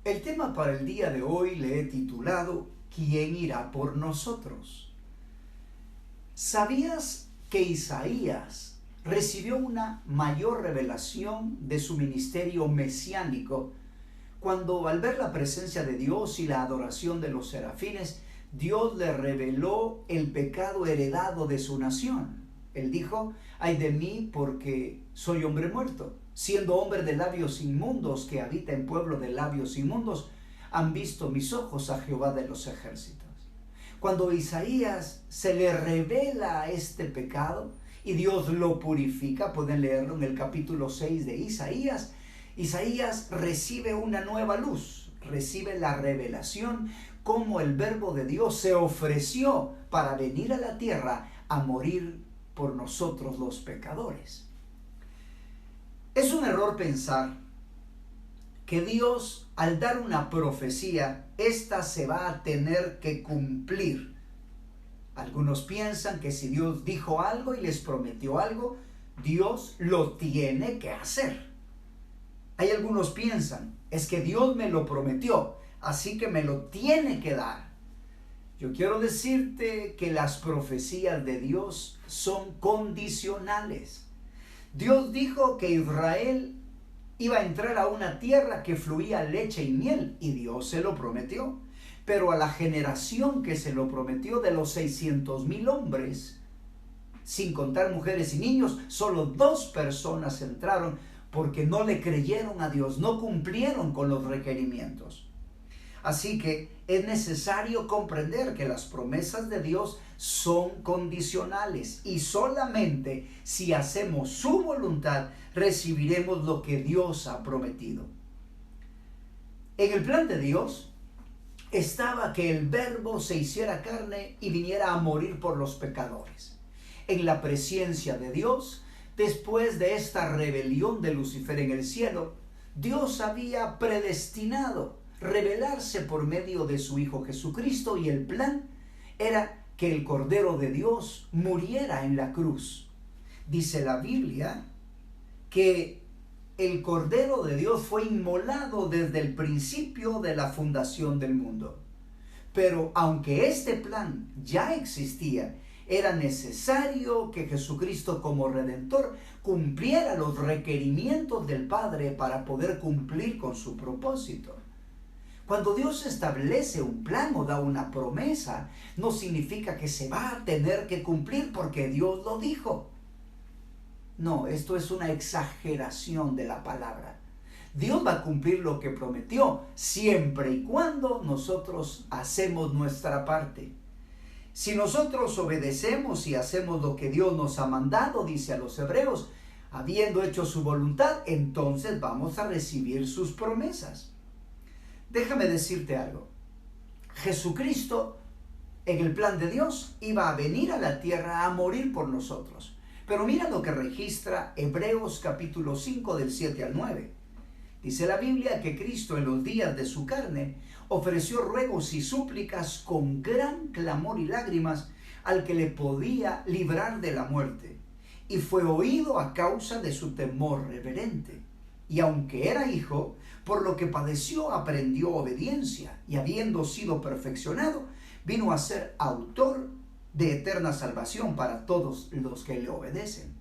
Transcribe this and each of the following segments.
El tema para el día de hoy le he titulado ¿Quién irá por nosotros? ¿Sabías que Isaías recibió una mayor revelación de su ministerio mesiánico cuando, al ver la presencia de Dios y la adoración de los serafines, Dios le reveló el pecado heredado de su nación? Él dijo: ay de mí, porque soy hombre muerto, siendo hombre de labios inmundos, que habita en pueblo de labios inmundos, han visto mis ojos a Jehová de los ejércitos. Cuando a Isaías se le revela este pecado y Dios lo purifica, pueden leerlo en el capítulo 6 de Isaías, Isaías recibe una nueva luz, recibe la revelación cómo el Verbo de Dios se ofreció para venir a la tierra a morir por nosotros los pecadores. Es un error pensar que Dios, al dar una profecía, ésta se va a tener que cumplir. Algunos piensan que si Dios dijo algo y les prometió algo, Dios lo tiene que hacer. Hay algunos piensan, es que Dios me lo prometió, así que me lo tiene que dar. Yo quiero decirte que las profecías de Dios son condicionales. Dios dijo que Israel iba a entrar a una tierra que fluía leche y miel, y Dios se lo prometió. Pero a la generación que se lo prometió, de los 600,000 hombres, sin contar mujeres y niños, solo 2 personas entraron porque no le creyeron a Dios, no cumplieron con los requerimientos. Así que es necesario comprender que las promesas de Dios son condicionales y solamente si hacemos su voluntad recibiremos lo que Dios ha prometido. En el plan de Dios estaba que el Verbo se hiciera carne y viniera a morir por los pecadores. En la presencia de Dios, después de esta rebelión de Lucifer en el cielo, Dios había predestinado revelarse por medio de su Hijo Jesucristo, y el plan era que el Cordero de Dios muriera en la cruz. Dice la Biblia que el Cordero de Dios fue inmolado desde el principio de la fundación del mundo. Pero aunque este plan ya existía, era necesario que Jesucristo como Redentor cumpliera los requerimientos del Padre para poder cumplir con su propósito. Cuando Dios establece un plan o da una promesa, no significa que se va a tener que cumplir porque Dios lo dijo. No, esto es una exageración de la palabra. Dios va a cumplir lo que prometió, siempre y cuando nosotros hacemos nuestra parte. Si nosotros obedecemos y hacemos lo que Dios nos ha mandado, dice a los hebreos, habiendo hecho su voluntad, entonces vamos a recibir sus promesas. Déjame decirte algo. Jesucristo, en el plan de Dios, iba a venir a la tierra a morir por nosotros. Pero mira lo que registra Hebreos capítulo 5 del 7 al 9. Dice la Biblia que Cristo, en los días de su carne, ofreció ruegos y súplicas con gran clamor y lágrimas al que le podía librar de la muerte, y fue oído a causa de su temor reverente. Y aunque era hijo, por lo que padeció aprendió obediencia, y habiendo sido perfeccionado, vino a ser autor de eterna salvación para todos los que le obedecen.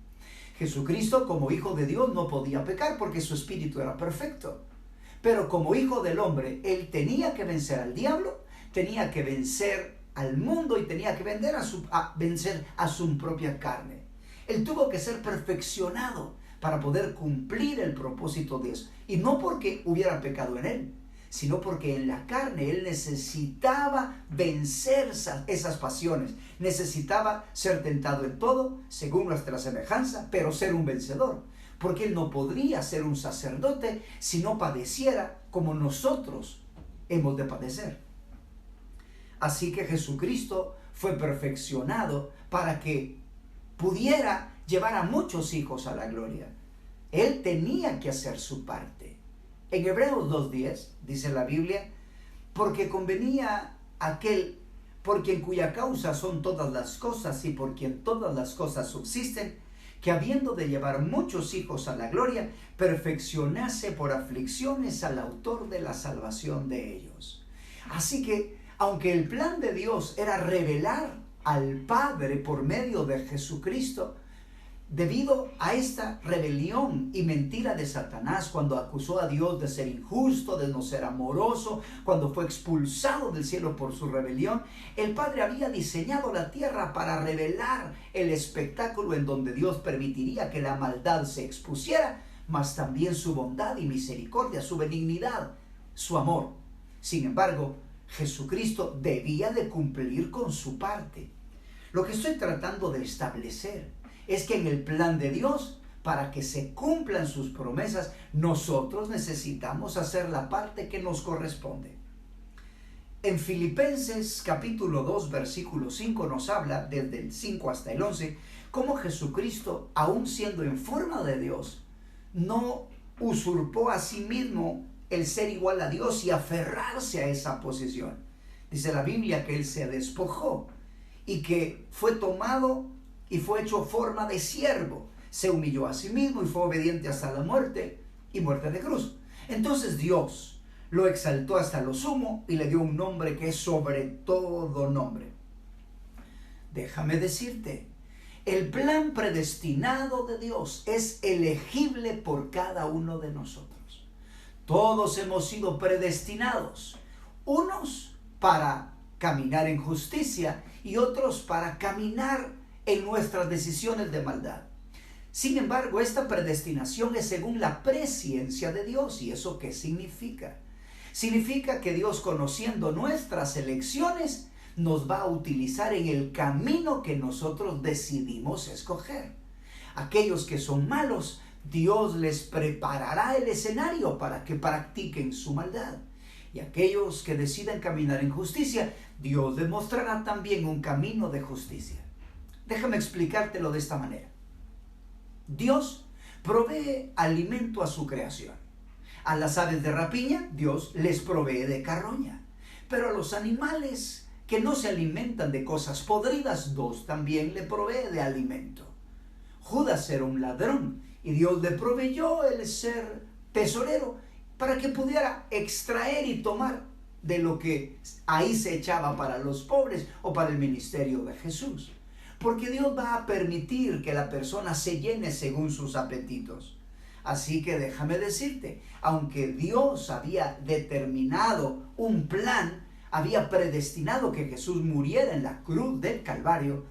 Jesucristo, como Hijo de Dios, no podía pecar porque su espíritu era perfecto. Pero como Hijo del Hombre, Él tenía que vencer al diablo, tenía que vencer al mundo y tenía que vencer a su propia carne. Él tuvo que ser perfeccionado para poder cumplir el propósito de Dios. Y no porque hubiera pecado en Él, sino porque en la carne Él necesitaba vencer esas pasiones. Necesitaba ser tentado en todo, según nuestra semejanza, pero ser un vencedor. Porque Él no podría ser un sacerdote si no padeciera como nosotros hemos de padecer. Así que Jesucristo fue perfeccionado para que pudiera llevar a muchos hijos a la gloria. Él tenía que hacer su parte. En Hebreos 2:10 dice la Biblia, porque convenía aquel por quien cuya causa son todas las cosas y por quien todas las cosas subsisten, que habiendo de llevar muchos hijos a la gloria, perfeccionase por aflicciones al autor de la salvación de ellos. Así que, aunque el plan de Dios era revelar al Padre por medio de Jesucristo, debido a esta rebelión y mentira de Satanás, cuando acusó a Dios de ser injusto, de no ser amoroso, cuando fue expulsado del cielo por su rebelión, el Padre había diseñado la tierra para revelar el espectáculo en donde Dios permitiría que la maldad se expusiera, mas también su bondad y misericordia, su benignidad, su amor. Sin embargo, Jesucristo debía de cumplir con su parte. Lo que estoy tratando de establecer es que en el plan de Dios, para que se cumplan sus promesas, nosotros necesitamos hacer la parte que nos corresponde. En Filipenses capítulo 2, versículo 5 nos habla, desde el 5 hasta el 11, cómo Jesucristo, aun siendo en forma de Dios, no usurpó a sí mismo el ser igual a Dios y aferrarse a esa posición. Dice la Biblia que Él se despojó y que fue tomado y fue hecho forma de siervo. Se humilló a sí mismo y fue obediente hasta la muerte y muerte de cruz. Entonces Dios lo exaltó hasta lo sumo y le dio un nombre que es sobre todo nombre. Déjame decirte, el plan predestinado de Dios es elegible por cada uno de nosotros. Todos hemos sido predestinados, unos para caminar en justicia y otros para caminar en nuestras decisiones de maldad. Sin embargo, esta predestinación es según la presciencia de Dios. ¿Y eso qué significa? Significa que Dios, conociendo nuestras elecciones, nos va a utilizar en el camino que nosotros decidimos escoger. Aquellos que son malos, Dios les preparará el escenario para que practiquen su maldad. Y aquellos que deciden caminar en justicia, Dios les mostrará también un camino de justicia. Déjame explicártelo de esta manera. Dios provee alimento a su creación. A las aves de rapiña, Dios les provee de carroña. Pero a los animales que no se alimentan de cosas podridas, Dios también le provee de alimento. Judas era un ladrón y Dios le proveyó el ser tesorero para que pudiera extraer y tomar de lo que ahí se echaba para los pobres o para el ministerio de Jesús. Porque Dios va a permitir que la persona se llene según sus apetitos. Así que déjame decirte, aunque Dios había determinado un plan, había predestinado que Jesús muriera en la cruz del Calvario,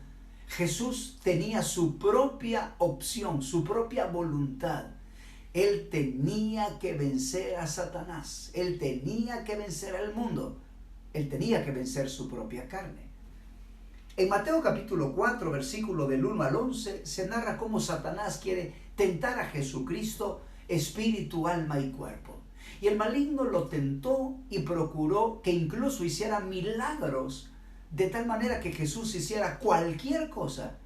Jesús tenía su propia opción, su propia voluntad. Él tenía que vencer a Satanás, Él tenía que vencer al mundo, Él tenía que vencer su propia carne. En Mateo capítulo 4, versículo del 1 al 11, se narra cómo Satanás quiere tentar a Jesucristo, espíritu, alma y cuerpo. Y el maligno lo tentó y procuró que incluso hiciera milagros, de tal manera que Jesús hiciera cualquier cosa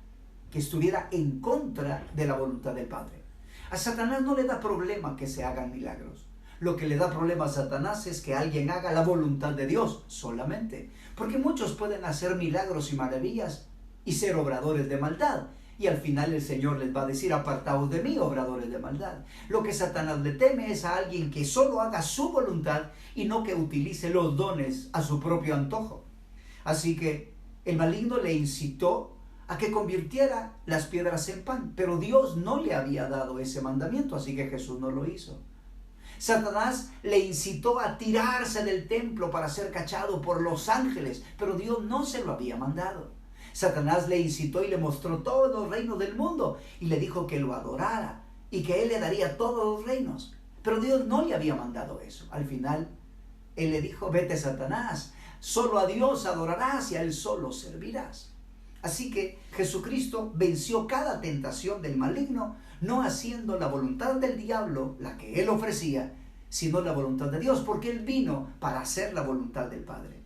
que estuviera en contra de la voluntad del Padre. A Satanás no le da problema que se hagan milagros. Lo que le da problema a Satanás es que alguien haga la voluntad de Dios solamente. Porque muchos pueden hacer milagros y maravillas y ser obradores de maldad. Y al final el Señor les va a decir: apartaos de mí, obradores de maldad. Lo que Satanás le teme es a alguien que solo haga su voluntad y no que utilice los dones a su propio antojo. Así que el maligno le incitó a que convirtiera las piedras en pan. Pero Dios no le había dado ese mandamiento, así que Jesús no lo hizo. Satanás le incitó a tirarse del templo para ser cachado por los ángeles, pero Dios no se lo había mandado. Satanás le incitó y le mostró todos los reinos del mundo y le dijo que lo adorara y que él le daría todos los reinos. Pero Dios no le había mandado eso. Al final, él le dijo: vete, Satanás, solo a Dios adorarás y a él solo servirás. Así que Jesucristo venció cada tentación del maligno, no haciendo la voluntad del diablo, la que él ofrecía, sino la voluntad de Dios, porque él vino para hacer la voluntad del Padre.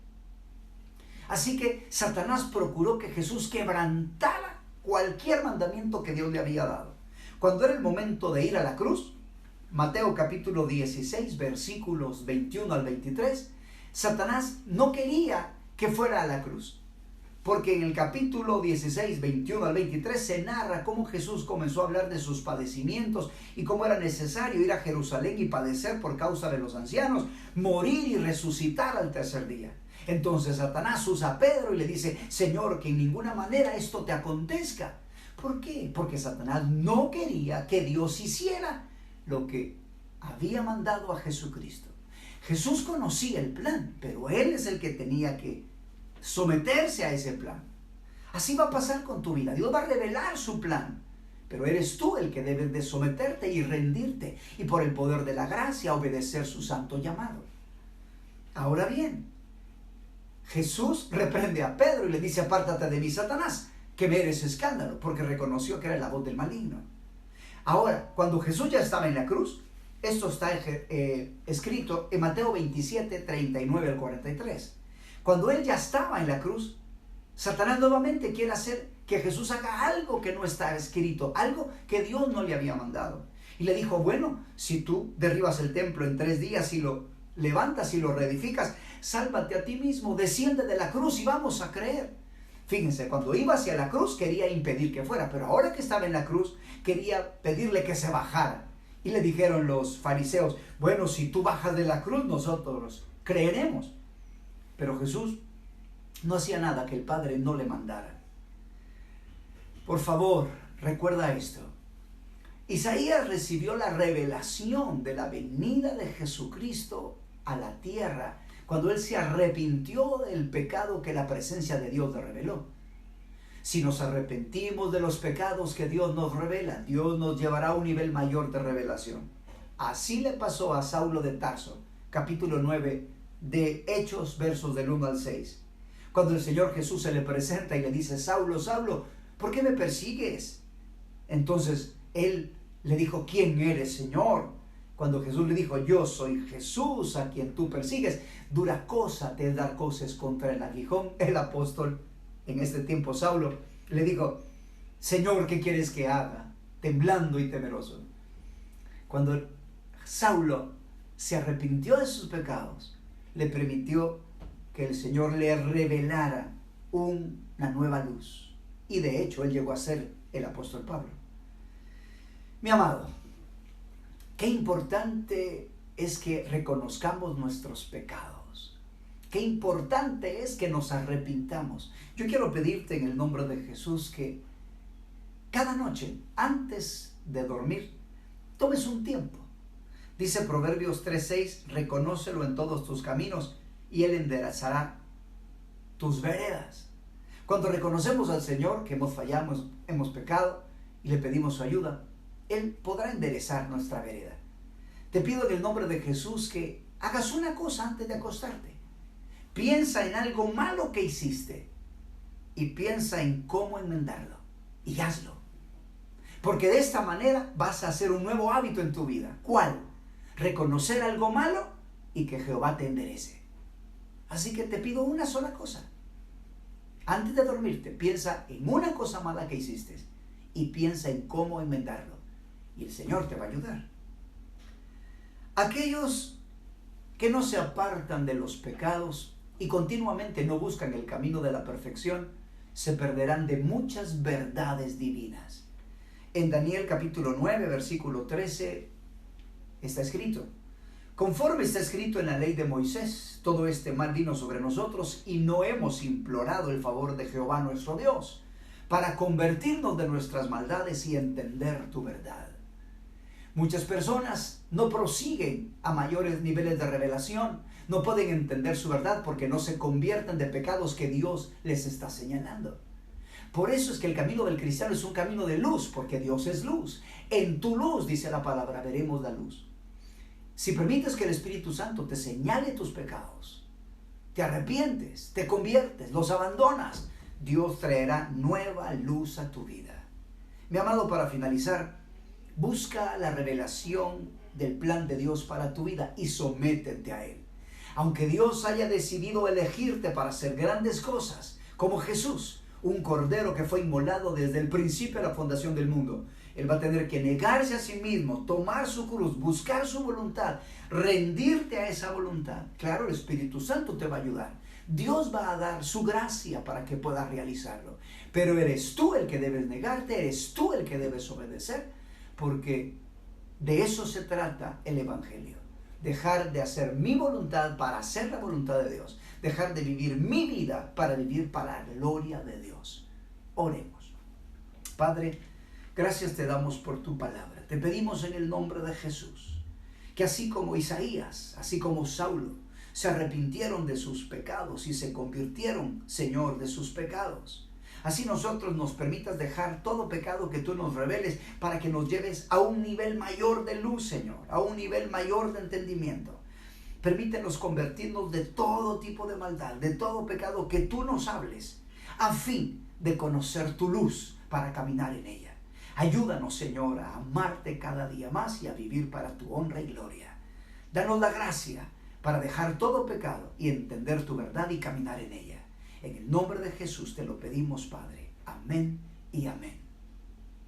Así que Satanás procuró que Jesús quebrantara cualquier mandamiento que Dios le había dado. Cuando era el momento de ir a la cruz, Mateo capítulo 16, versículos 21 al 23, Satanás no quería que fuera a la cruz, porque en el capítulo 16, 21 al 23 se narra cómo Jesús comenzó a hablar de sus padecimientos y cómo era necesario ir a Jerusalén y padecer por causa de los ancianos, morir y resucitar al tercer día. Entonces Satanás usa a Pedro y le dice: Señor, que en ninguna manera esto te acontezca. ¿Por qué? Porque Satanás no quería que Dios hiciera lo que había mandado a Jesucristo. Jesús conocía el plan, pero Él es el que tenía que someterse a ese plan. Así va a pasar con tu vida. Dios va a revelar su plan, pero eres tú el que debes de someterte y rendirte, y por el poder de la gracia obedecer su santo llamado. Ahora bien, Jesús reprende a Pedro y le dice: apártate de mí, Satanás, que me eres escándalo, porque reconoció que era la voz del maligno. Ahora, cuando Jesús ya estaba en la cruz, esto está escrito en Mateo 27, 39 al 43. Cuando Él ya estaba en la cruz, Satanás nuevamente quiere hacer que Jesús haga algo que no está escrito, algo que Dios no le había mandado. Y le dijo: bueno, si tú derribas el templo en 3 días y lo levantas y lo reedificas, sálvate a ti mismo, desciende de la cruz y vamos a creer. Fíjense, cuando iba hacia la cruz quería impedir que fuera, pero ahora que estaba en la cruz quería pedirle que se bajara. Y le dijeron los fariseos: bueno, si tú bajas de la cruz, nosotros creeremos. Pero Jesús no hacía nada que el Padre no le mandara. Por favor, recuerda esto. Isaías recibió la revelación de la venida de Jesucristo a la tierra cuando Él se arrepintió del pecado que la presencia de Dios le reveló. Si nos arrepentimos de los pecados que Dios nos revela, Dios nos llevará a un nivel mayor de revelación. Así le pasó a Saulo de Tarso, capítulo 9 de Hechos, versos del 1 al 6. Cuando el Señor Jesús se le presenta y le dice: Saulo, Saulo, ¿por qué me persigues? Entonces él le dijo: ¿quién eres, Señor? Cuando Jesús le dijo: yo soy Jesús a quien tú persigues, dura cosa te es dar cosas contra el aguijón. El apóstol, en este tiempo Saulo, le dijo: Señor, ¿qué quieres que haga? Temblando y temeroso. Cuando Saulo se arrepintió de sus pecados, le permitió que el Señor le revelara una nueva luz. Y de hecho, él llegó a ser el apóstol Pablo. Mi amado, qué importante es que reconozcamos nuestros pecados. Qué importante es que nos arrepintamos. Yo quiero pedirte en el nombre de Jesús que cada noche, antes de dormir, tomes un tiempo. Dice Proverbios 3:6, reconócelo en todos tus caminos y Él enderezará tus veredas. Cuando reconocemos al Señor que hemos fallado, hemos pecado y le pedimos su ayuda, Él podrá enderezar nuestra vereda. Te pido en el nombre de Jesús que hagas una cosa antes de acostarte. Piensa en algo malo que hiciste y piensa en cómo enmendarlo y hazlo. Porque de esta manera vas a hacer un nuevo hábito en tu vida. ¿Cuál? Reconocer algo malo y que Jehová te enderece. Así que te pido una sola cosa. Antes de dormirte, piensa en una cosa mala que hiciste y piensa en cómo enmendarlo. Y el Señor te va a ayudar. Aquellos que no se apartan de los pecados y continuamente no buscan el camino de la perfección, se perderán de muchas verdades divinas. En Daniel capítulo 9, versículo 13, está escrito: conforme está escrito en la ley de Moisés, todo este mal vino sobre nosotros y no hemos implorado el favor de Jehová nuestro Dios para convertirnos de nuestras maldades y entender tu verdad. Muchas personas no prosiguen a mayores niveles de revelación, no pueden entender su verdad porque no se convierten de pecados que Dios les está señalando. Por eso es que el camino del cristiano es un camino de luz, porque Dios es luz. En tu luz, dice la palabra, veremos la luz. Si permites que el Espíritu Santo te señale tus pecados, te arrepientes, te conviertes, los abandonas, Dios traerá nueva luz a tu vida. Mi amado, para finalizar, busca la revelación del plan de Dios para tu vida y sométete a Él. Aunque Dios haya decidido elegirte para hacer grandes cosas, como Jesús, un cordero que fue inmolado desde el principio de la fundación del mundo, Él va a tener que negarse a sí mismo, tomar su cruz, buscar su voluntad, rendirte a esa voluntad. Claro, el Espíritu Santo te va a ayudar. Dios va a dar su gracia para que puedas realizarlo. Pero eres tú el que debes negarte, eres tú el que debes obedecer, porque de eso se trata el Evangelio. Dejar de hacer mi voluntad para hacer la voluntad de Dios. Dejar de vivir mi vida para vivir para la gloria de Dios. Oremos. Padre, gracias te damos por tu palabra. Te pedimos en el nombre de Jesús, que así como Isaías, así como Saulo, se arrepintieron de sus pecados y se convirtieron, Señor, de sus pecados. Así nosotros nos permitas dejar todo pecado que tú nos reveles para que nos lleves a un nivel mayor de luz, Señor, a un nivel mayor de entendimiento. Permítenos convertirnos de todo tipo de maldad, de todo pecado que tú nos hables, a fin de conocer tu luz para caminar en ella. Ayúdanos, Señor, a amarte cada día más y a vivir para tu honra y gloria. Danos la gracia para dejar todo pecado y entender tu verdad y caminar en ella. En el nombre de Jesús te lo pedimos, Padre. Amén y amén.